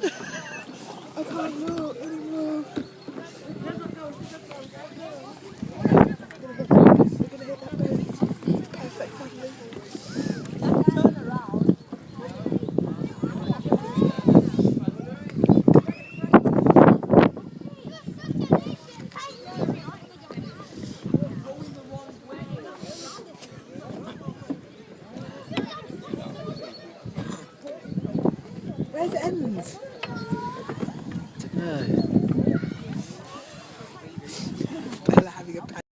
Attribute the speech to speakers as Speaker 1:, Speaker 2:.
Speaker 1: I can't move anymore. We're gonna hit that bridge. Perfect family.
Speaker 2: Turn around.
Speaker 1: Where's it end?
Speaker 3: No.